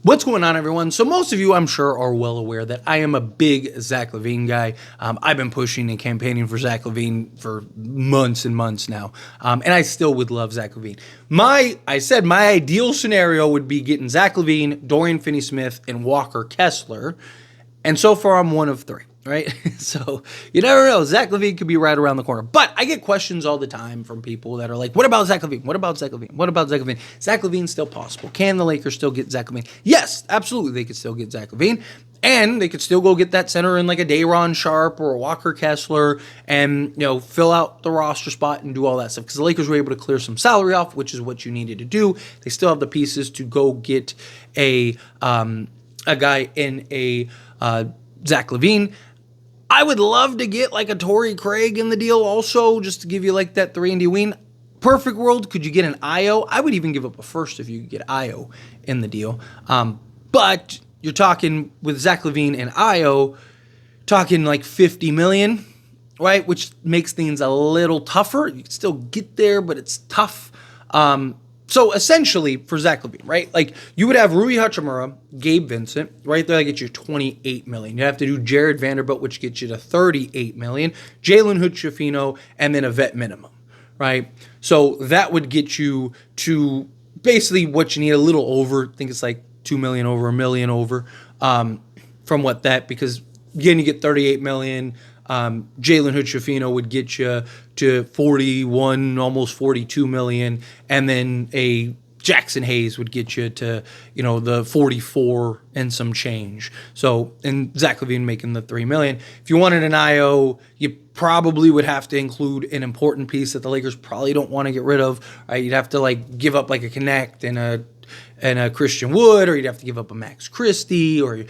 What's going on, everyone? So most of you, I'm sure, are well aware that I am a big Zach Lavine guy. I've been pushing and campaigning for Zach Lavine for months and months now, and I still would love Zach Lavine. I said my ideal scenario would be getting Zach Lavine, Dorian Finney-Smith, and Walker Kessler, and so far I'm one of three. Right? So you never know. Zach Lavine could be right around the corner. But I get questions all the time from people that are like, what about Zach Lavine? What about Zach Lavine? What about Zach Lavine? Zach Lavine's still possible. Can the Lakers still get Zach Lavine? Yes, absolutely they could still get Zach Lavine. And they could still go get that center in like a Day'Ron Sharpe or a Walker Kessler and, fill out the roster spot and do all that stuff. Because the Lakers were able to clear some salary off, which is what you needed to do. They still have the pieces to go get a guy in a Zach Lavine. I would love to get like a Torrey Craig in the deal also, just to give you like that 3-and-D wing. Perfect world, could you get an IO? I would even give up a first if you could get IO in the deal. But you're talking with Zach Lavine and IO, talking like $50 million, right? Which makes things a little tougher. You can still get there, but it's tough. So essentially for Zach Lavine, right? Like you would have Rui Hachimura, Gabe Vincent, right there. That gets you $28 million. You have to do Jared Vanderbilt, which gets you to $38 million. Jalen Hood-Schifino, and then a vet minimum, right? So that would get you to basically what you need, a little over. I think it's like $2 million over, $1 million over from what that, because again, you get $38 million. Jalen Hood-Schifino would get you to 41, almost $42 million, and then a Jackson Hayes would get you to, the 44 and some change. So, and Zach Lavine making the $3 million. If you wanted an IO, you probably would have to include an important piece that the Lakers probably don't want to get rid of. Right? You'd have to like give up like a Connect and a Christian Wood, or you'd have to give up a Max Christie, or,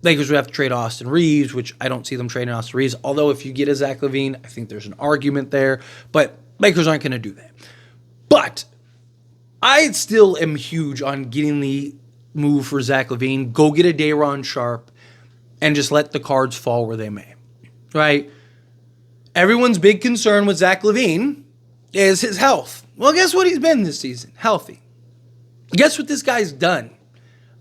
Lakers would have to trade Austin Reeves, which I don't see them trading Austin Reeves. Although if you get a Zach Lavine, I think there's an argument there, but Lakers aren't going to do that. But I still am huge on getting the move for Zach Lavine. Go get a Day'Ron Sharpe and just let the cards fall where they may, right? Everyone's big concern with Zach Lavine is his health. Well, guess what he's been this season? Healthy. Guess what this guy's done?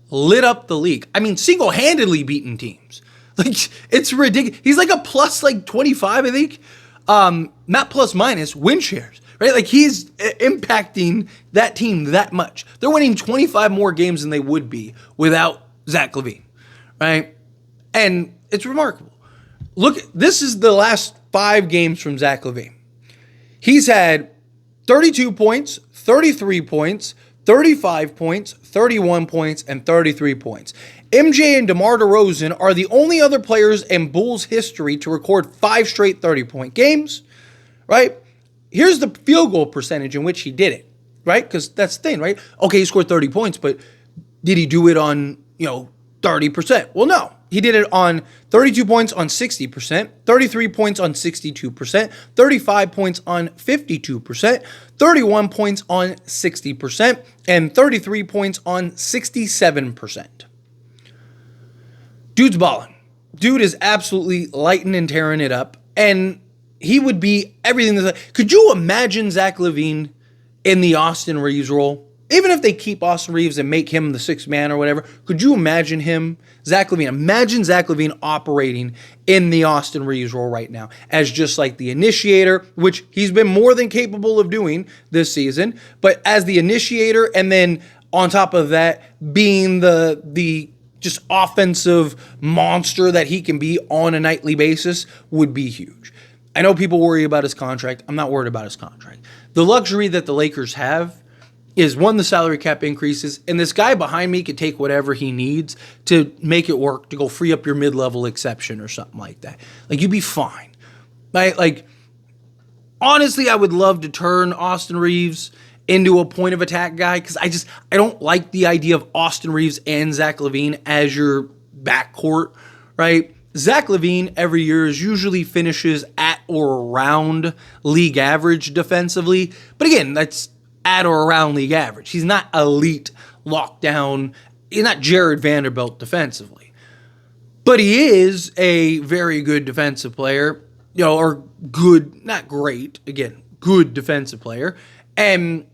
Lit up the league. I mean, single-handedly beaten teams. Like, it's ridiculous. He's like a plus, 25, I think. Not plus minus, win shares. Right? Like, he's impacting that team that much. They're winning 25 more games than they would be without Zach Lavine. Right? And it's remarkable. Look, this is the last 5 games from Zach Lavine. He's had 32 points, 33 points, 35 points, 31 points, and 33 points. MJ and DeMar DeRozan are the only other players in Bulls history to record 5 straight 30-point games, right? Here's the field goal percentage in which he did it, right? Because that's the thing, right? Okay, he scored 30 points, but did he do it on, 30%? Well, no. He did it on 32 points on 60%, 33 points on 62%, 35 points on 52%, 31 points on 60%, and 33 points on 67%. Dude's balling. Dude is absolutely lighting and tearing it up, and he would be everything. Could you imagine Zach Lavine in the Austin Reeves role? Even if they keep Austin Reeves and make him the sixth man or whatever, could you imagine him, Zach Lavine? Imagine Zach Lavine operating in the Austin Reeves role right now as just like the initiator, which he's been more than capable of doing this season, but as the initiator, and then on top of that, being the just offensive monster that he can be on a nightly basis would be huge. I know people worry about his contract. I'm not worried about his contract. The luxury that the Lakers have is, one, the salary cap increases, and this guy behind me could take whatever he needs to make it work, to go free up your mid-level exception or something like that. Like, you'd be fine. Right? Like, honestly, I would love to turn Austin Reeves into a point of attack guy, because I don't like the idea of Austin Reeves and Zach Lavine as your backcourt, right? Zach Lavine every year usually finishes at or around league average defensively, but again, that's at or around league average. He's not elite lockdown. He's not Jared Vanderbilt defensively. But he is a very good defensive player, or good, not great, again, good defensive player. And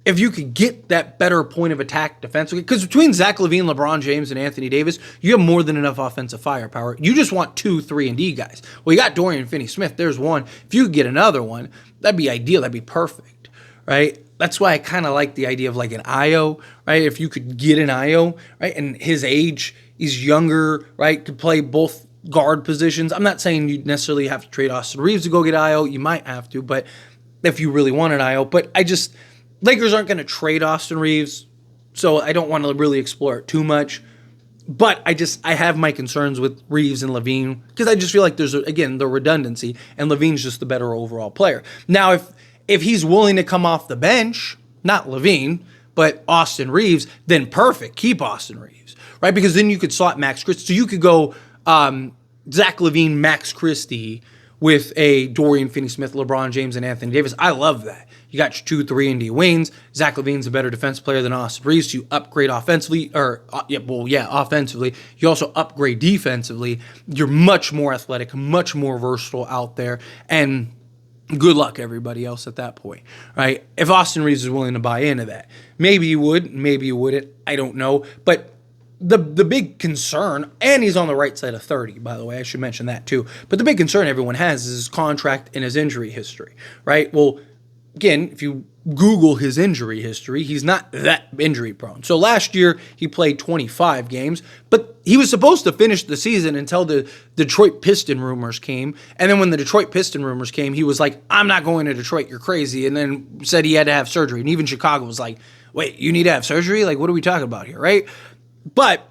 if you could get that better point of attack defensively, because between Zach Lavine, LeBron James, and Anthony Davis, you have more than enough offensive firepower. You just want 2, 3, and D guys. Well, you got Dorian Finney-Smith. There's one. If you could get another one, that'd be ideal. That'd be perfect, right? That's why I kind of like the idea of like an Io, right? If you could get an Io, right, and his age, he's younger, right, could play both guard positions. I'm not saying you necessarily have to trade Austin Reeves to go get Io. You might have to, but if you really want an Io. But Lakers aren't going to trade Austin Reeves, so I don't want to really explore it too much. But I have my concerns with Reeves and Lavine because I just feel like there's, again, the redundancy, and Lavine's just the better overall player. Now, if he's willing to come off the bench, not Lavine, but Austin Reeves, then perfect. Keep Austin Reeves, right? Because then you could slot Max Christie. So you could go Zach Lavine, Max Christie with a Dorian Finney-Smith, LeBron James, and Anthony Davis. I love that. You got your 2, 3, and D wings. Zach Lavine's a better defense player than Austin Reeves. You upgrade offensively, offensively. You also upgrade defensively. You're much more athletic, much more versatile out there, and good luck, everybody else, at that point, right? If Austin Reeves is willing to buy into that, maybe you would, maybe you wouldn't. I don't know, but the big concern, and he's on the right side of 30, by the way, I should mention that too. But the big concern everyone has is his contract and his injury history, right? Well, again, if you Google his injury history, he's not that injury prone. So last year, he played 25 games, but he was supposed to finish the season until the Detroit Piston rumors came. And then when the Detroit Piston rumors came, he was like, I'm not going to Detroit, you're crazy. And then said he had to have surgery. And even Chicago was like, wait, you need to have surgery? Like, what are we talking about here, right? But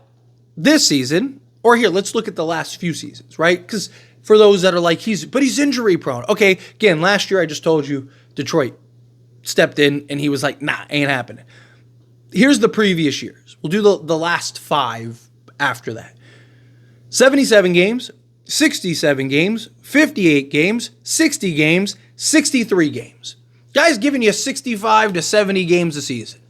this season, or here, let's look at the last few seasons, right? Because for those that are like, he's injury prone. Okay, again, last year I just told you Detroit stepped in and he was like, nah, ain't happening. Here's the previous years. We'll do the last 5 after that. 77 games, 67 games, 58 games, 60 games, 63 games. Guys giving you 65 to 70 games a season.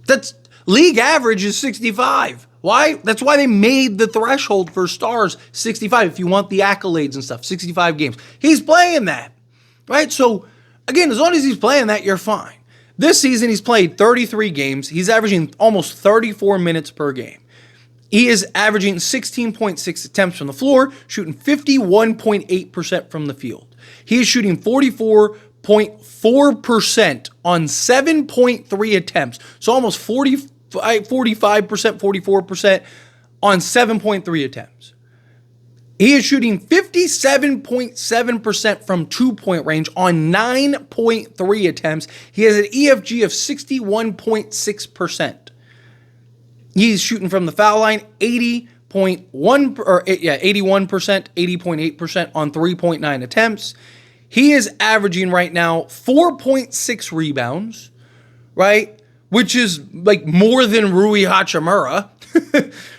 That's league average is 65. Why? That's why they made the threshold for stars 65. If you want the accolades and stuff, 65 games. He's playing that, right? So, again, as long as he's playing that, you're fine. This season, he's played 33 games. He's averaging almost 34 minutes per game. He is averaging 16.6 attempts from the floor, shooting 51.8% from the field. He is shooting 44.4% on 7.3 attempts. So almost 45%, 44% on 7.3 attempts. He is shooting 57.7% from 2-point range on 9.3 attempts. He has an EFG of 61.6%. He's shooting from the foul line 81%, 80.8% on 3.9 attempts. He is averaging right now 4.6 rebounds, right? Which is like more than Rui Hachimura,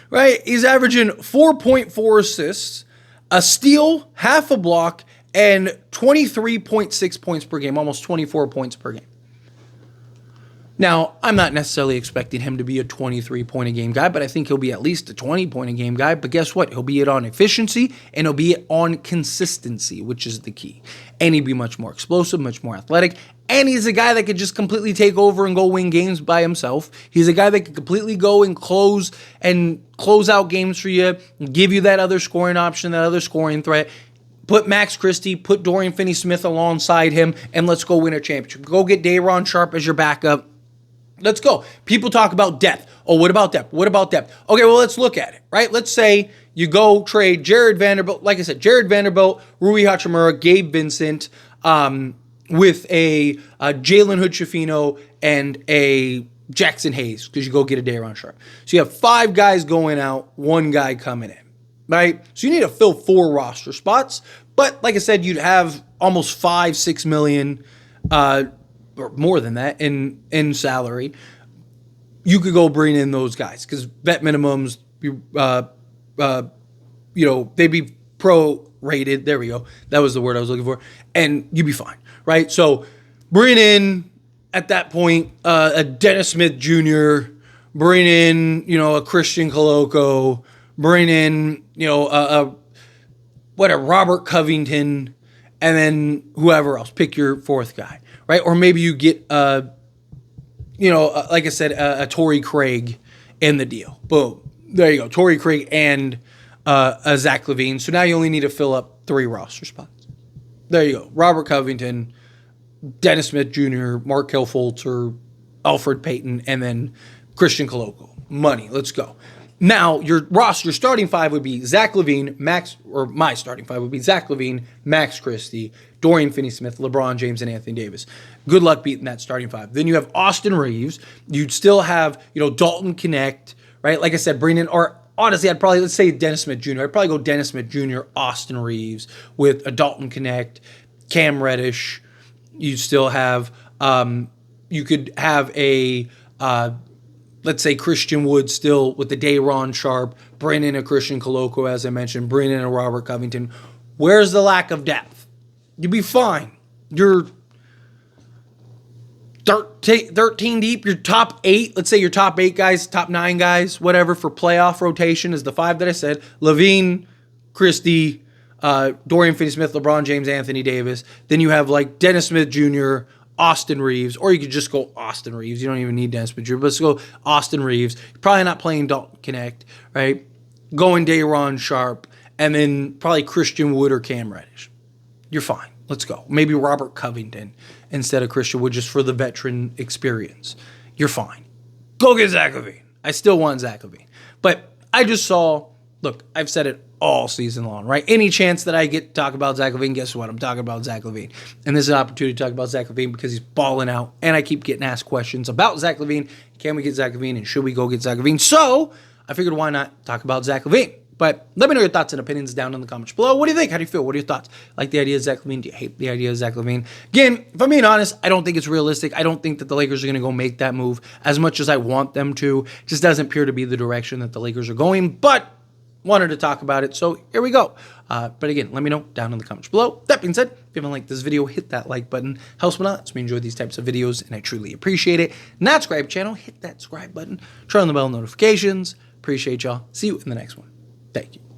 right? He's averaging 4.4 assists, a steal, half a block, and 23.6 points per game, almost 24 points per game. Now, I'm not necessarily expecting him to be a 23-point-a-game guy, but I think he'll be at least a 20-point-a-game guy. But guess what? He'll be it on efficiency, and he'll be it on consistency, which is the key. And he'd be much more explosive, much more athletic, and he's a guy that could just completely take over and go win games by himself. He's a guy that could completely go and close out games for you, give you that other scoring option, that other scoring threat. Put Max Christie, put Dorian Finney-Smith alongside him, and let's go win a championship. Go get Day'Ron Sharpe as your backup. Let's go. People talk about depth. Oh, what about depth? What about depth? Okay, well, let's look at it, right? Let's say you go trade Jared Vanderbilt, like I said, Jared Vanderbilt, Rui Hachimura, Gabe Vincent, with a Jalen Hood-Schifino and a Jackson Hayes, because you go get a Day'Ron Sharpe. So you have 5 guys going out, 1 guy coming in, right? So you need to fill 4 roster spots. But like I said, you'd have almost $5-6 million or more than that in salary. You could go bring in those guys because vet minimums, they'd be pro-rated. There we go. That was the word I was looking for. And you'd be fine, right? So bring in, at that point, a Dennis Smith Jr., bring in, a Christian Coloco, bring in, a Robert Covington, and then whoever else. Pick your 4th guy. Right? Or maybe you get a like I said, a Torrey Craig in the deal. Boom. There you go. Torrey Craig and a Zach Lavine. So now you only need to fill up 3 roster spots. There you go. Robert Covington, Dennis Smith Jr., Markelle Fultz, Alfred Payton, and then Christian Koloko. Money. Let's go. Now, your starting 5 would be Zach Lavine, my starting 5 would be Zach Lavine, Max Christie, Dorian Finney-Smith, LeBron James, and Anthony Davis. Good luck beating that starting 5. Then you have Austin Reeves. You'd still have, Dalton Connect, right? Like I said, honestly, let's say Dennis Smith Jr. I'd probably go Dennis Smith Jr., Austin Reeves with a Dalton Connect, Cam Reddish. You'd still have, you could have a, let's say Christian Wood still with the Day'Ron Sharpe, bring in a Christian Koloko, as I mentioned, bring in a Robert Covington. Where's the lack of depth? You'd be fine. You're 13 deep. Your top 8, let's say your top 8 guys, top 9 guys, whatever, for playoff rotation is the 5 that I said. Lavine, Christie, Dorian Finney-Smith, LeBron James, Anthony Davis. Then you have like Dennis Smith Jr., Austin Reeves, or you could just go Austin Reeves. You don't even need Dennis Smith Jr., but let's go Austin Reeves. You're probably not playing Dalton Connect, right? Going Day'Ron Sharpe, and then probably Christian Wood or Cam Reddish. You're fine. Let's go. Maybe Robert Covington instead of Christian Wood just for the veteran experience. You're fine. Go get Zach Lavine. I still want Zach Lavine. But I just saw, look, I've said it all season long, right? Any chance that I get to talk about Zach Lavine, guess what? I'm talking about Zach Lavine. And this is an opportunity to talk about Zach Lavine because he's balling out. And I keep getting asked questions about Zach Lavine. Can we get Zach Lavine? And should we go get Zach Lavine? So I figured why not talk about Zach Lavine? But let me know your thoughts and opinions down in the comments below. What do you think? How do you feel? What are your thoughts? Like the idea of Zach Lavine? Do you hate the idea of Zach Lavine? Again, if I'm being honest, I don't think it's realistic. I don't think that the Lakers are going to go make that move as much as I want them to. It just doesn't appear to be the direction that the Lakers are going. But wanted to talk about it, so here we go. But again, let me know down in the comments below. That being said, if you haven't liked this video, hit that like button. Helps me out. It's me enjoy these types of videos, and I truly appreciate it. Not subscribe channel, hit that subscribe button. Turn on the bell notifications. Appreciate y'all. See you in the next one. Thank you.